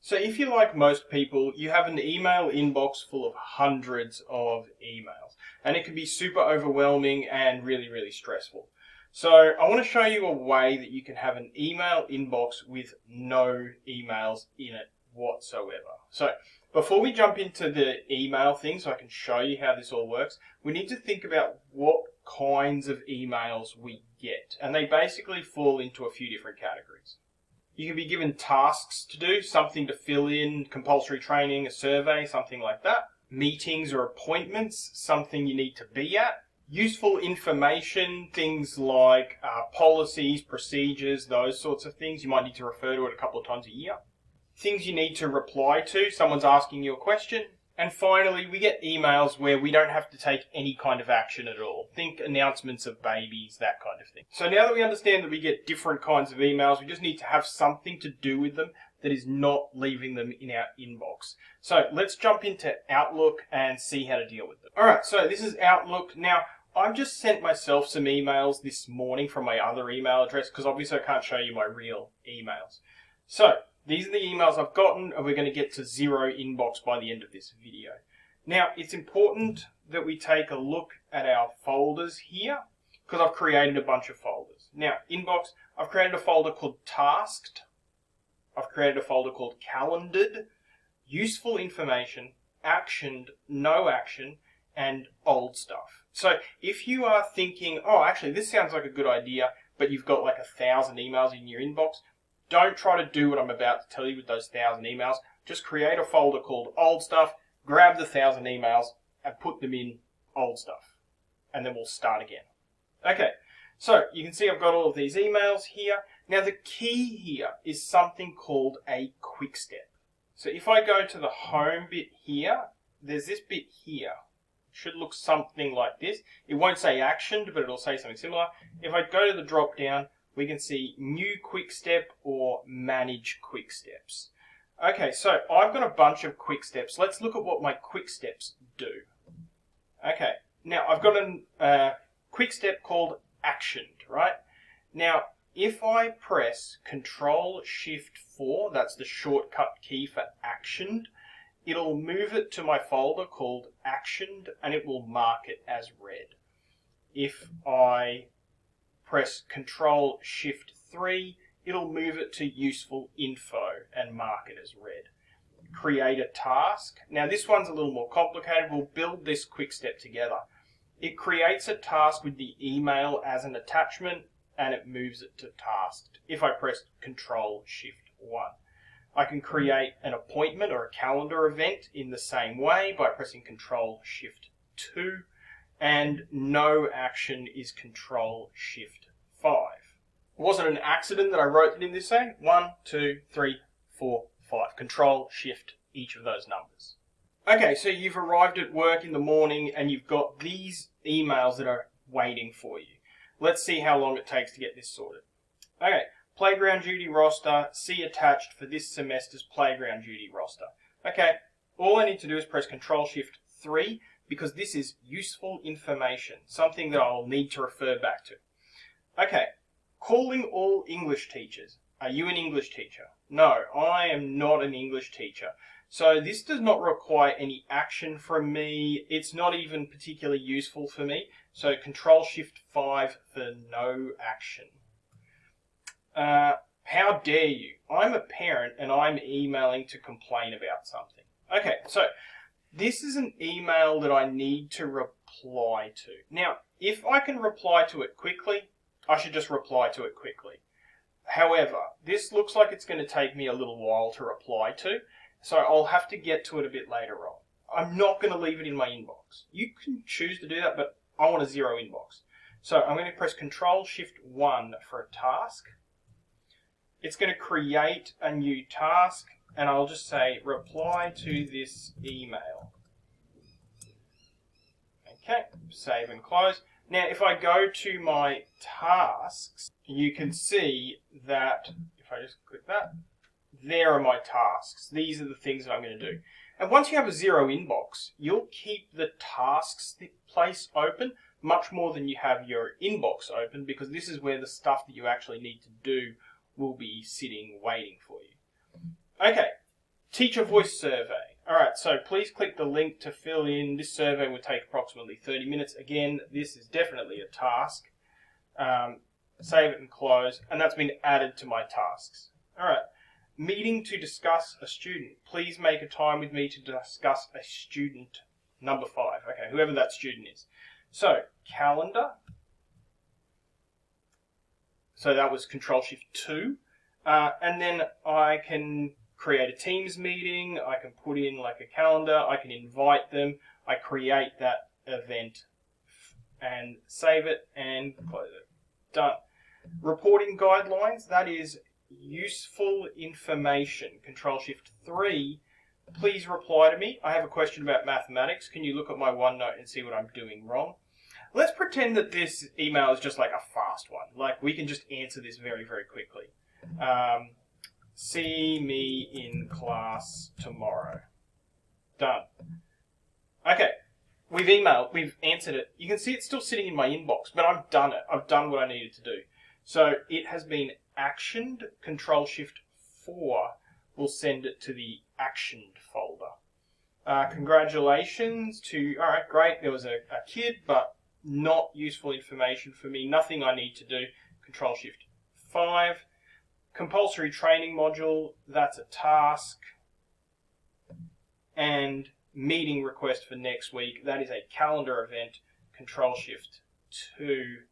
So if you're like most people, you have an email inbox full of hundreds of emails, and it can be super overwhelming and really, really stressful. So I want to show you a way that you can have an email inbox with no emails in it whatsoever. So before we jump into the email thing, so I can show you how this all works, we need to think about what kinds of emails we get. And they basically fall into a few different categories. You can be given tasks to do, something to fill in, compulsory training, a survey, something like that. Meetings or appointments, something you need to be at. Useful information, things like policies, procedures, those sorts of things. You might need to refer to it a couple of times a year. Things you need to reply to, someone's asking you a question. And finally, we get emails where we don't have to take any kind of action at all. Think announcements of babies, that kind of thing. So now that we understand that we get different kinds of emails, we just need to have something to do with them that is not leaving them in our inbox. So let's jump into Outlook and see how to deal with them. All right, so this is Outlook. Now, I've just sent myself some emails this morning from my other email address because obviously I can't show you my real emails. So these are the emails I've gotten, and we're going to get to zero inbox by the end of this video. Now, it's important that we take a look at our folders here, because I've created a bunch of folders. Now, inbox, I've created a folder called Tasked. I've created a folder called Calendared, Useful Information, Actioned, No Action, and Old Stuff. So if you are thinking, oh, actually, this sounds like a good idea, but you've got like 1,000 emails in your inbox, don't try to do what I'm about to tell you with those 1,000 emails. Just create a folder called Old Stuff, grab the 1,000 emails, and put them in Old Stuff. And then we'll start again. Okay, so you can see I've got all of these emails here. Now the key here is something called a quick step. So if I go to the home bit here, there's this bit here. It should look something like this. It won't say actioned, but it'll say something similar. If I go to the drop down, we can see new quick step or manage quick steps. Okay, so I've got a bunch of quick steps. Let's look at what my quick steps do. Okay, now I've got a quick step called actioned, right? Now, if I press Control-Shift-4, that's the shortcut key for actioned, it'll move it to my folder called actioned, and it will mark it as read. If I press Control-Shift-3, it'll move it to useful info and mark it as read. Create a task. Now this one's a little more complicated. We'll build this quick step together. It creates a task with the email as an attachment and it moves it to tasked. If I press Control-Shift-1. I can create an appointment or a calendar event in the same way by pressing Control-Shift-2. And no action is Control-Shift-5. It wasn't an accident that I wrote it in this way. 1, 2, 3, 4, 5. Control-Shift each of those numbers. Okay, so you've arrived at work in the morning and you've got these emails that are waiting for you. Let's see how long it takes to get this sorted. Okay, playground duty roster, see attached for this semester's playground duty roster. Okay, all I need to do is press Control-Shift-3 because this is useful information, something that I'll need to refer back to. Okay, calling all English teachers. Are you an English teacher? No, I am not an English teacher. So this does not require any action from me. It's not even particularly useful for me. So Control-Shift-5 for no action. How dare you? I'm a parent and I'm emailing to complain about something. Okay, so this is an email that I need to reply to. Now, if I can reply to it quickly, I should just reply to it quickly. However, this looks like it's going to take me a little while to reply to, so I'll have to get to it a bit later on. I'm not going to leave it in my inbox. You can choose to do that, but I want a zero inbox. So I'm going to press Control-Shift-1 for a task. It's going to create a new task, and I'll just say reply to this email. Okay, save and close. Now, if I go to my tasks, you can see that, if I just click that, there are my tasks. These are the things that I'm going to do. And once you have a zero inbox, you'll keep the tasks place open much more than you have your inbox open, because this is where the stuff that you actually need to do will be sitting waiting for you. Okay, Teacher voice survey. All right, so please click the link to fill in. This survey will take approximately 30 minutes. Again, this is definitely a task. Save it and close, and that's been added to my tasks. All right, meeting to discuss a student. Please make a time with me to discuss a student. Number 5. Okay, whoever that student is. So, calendar. So that was Control-Shift-2. And then I can create a Teams meeting. I can put in like a calendar. I can invite them. I create that event and save it and close it. Done. Reporting guidelines. That is useful information. Control-Shift-3. Please reply to me. I have a question about mathematics. Can you look at my OneNote and see what I'm doing wrong? Let's pretend that this email is just like a fast one. Like we can just answer this very, very quickly. See me in class tomorrow. Done. Okay. We've answered it. You can see it's still sitting in my inbox, but I've done it. I've done what I needed to do. So it has been actioned. Control-Shift-4 will send it to the actioned folder. Congratulations to, all right, great. There was a kid, but not useful information for me. Nothing I need to do. Control-Shift-5. Compulsory training module, that's a task. And meeting request for next week, that is a calendar event. Control-Shift-2.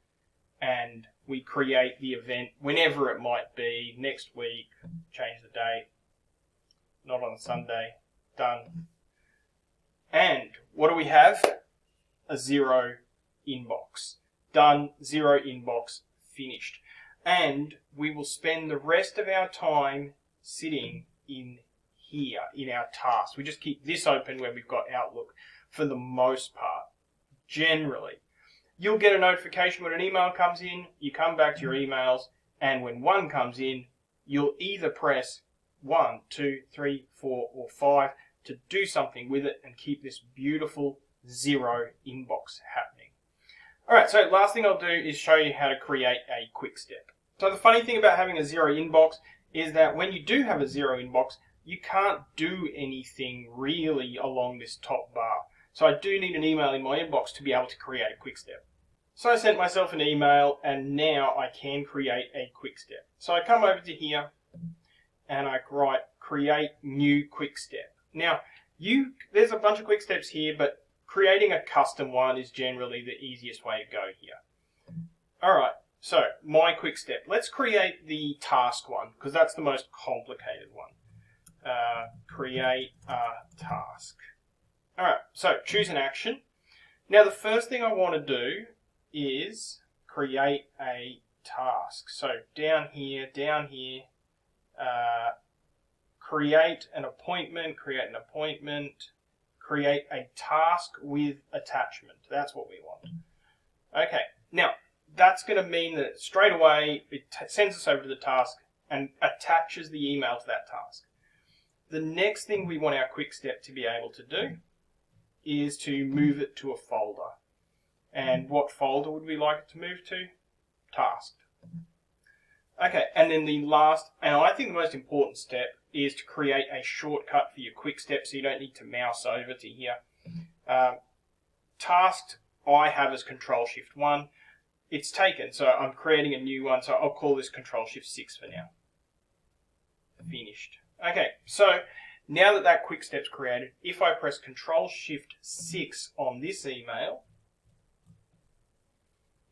And we create the event whenever it might be. Next week, change the date. Not on Sunday. Done. And what do we have? A 0 inbox. Done. 0 inbox. Finished. And we will spend the rest of our time sitting in here, in our tasks. We just keep this open when we've got Outlook for the most part. Generally. You'll get a notification when an email comes in. You come back to your emails. And when one comes in, you'll either press 1, 2, 3, 4, or 5 to do something with it and keep this beautiful 0 inbox happening. Alright, so last thing I'll do is show you how to create a quick step. So the funny thing about having a 0 inbox is that when you do have a 0 inbox, you can't do anything really along this top bar. So I do need an email in my inbox to be able to create a quick step. So I sent myself an email and now I can create a quick step. So I come over to here and I write create new quick step. Now, there's a bunch of quick steps here, but creating a custom one is generally the easiest way to go here. Alright, so my quick step. Let's create the task one, because that's the most complicated one. Create a task. Alright, so choose an action. Now the first thing I want to do is create a task. So down here, create an appointment, create a task with attachment. That's what we want. Okay, now that's going to mean that straight away it sends us over to the task and attaches the email to that task. The next thing we want our quick step to be able to do is to move it to a folder. And what folder would we like it to move to? Tasked. Okay, and then the last, and I think the most important step, is to create a shortcut for your quick step so you don't need to mouse over to here. Tasked, I have as Control-Shift-1. It's taken, so I'm creating a new one, so I'll call this Control-Shift-6 for now. Finished. Okay, so now that that quick step's created, if I press Control-Shift-6 on this email,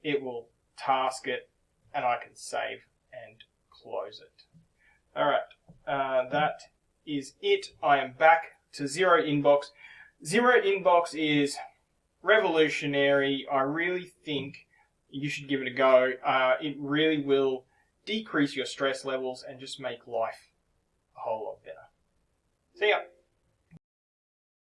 it will task it and I can save and close it. Alright, that is it. I am back to 0 inbox. 0 inbox is revolutionary. I really think you should give it a go. It really will decrease your stress levels and just make life a whole lot better. See ya.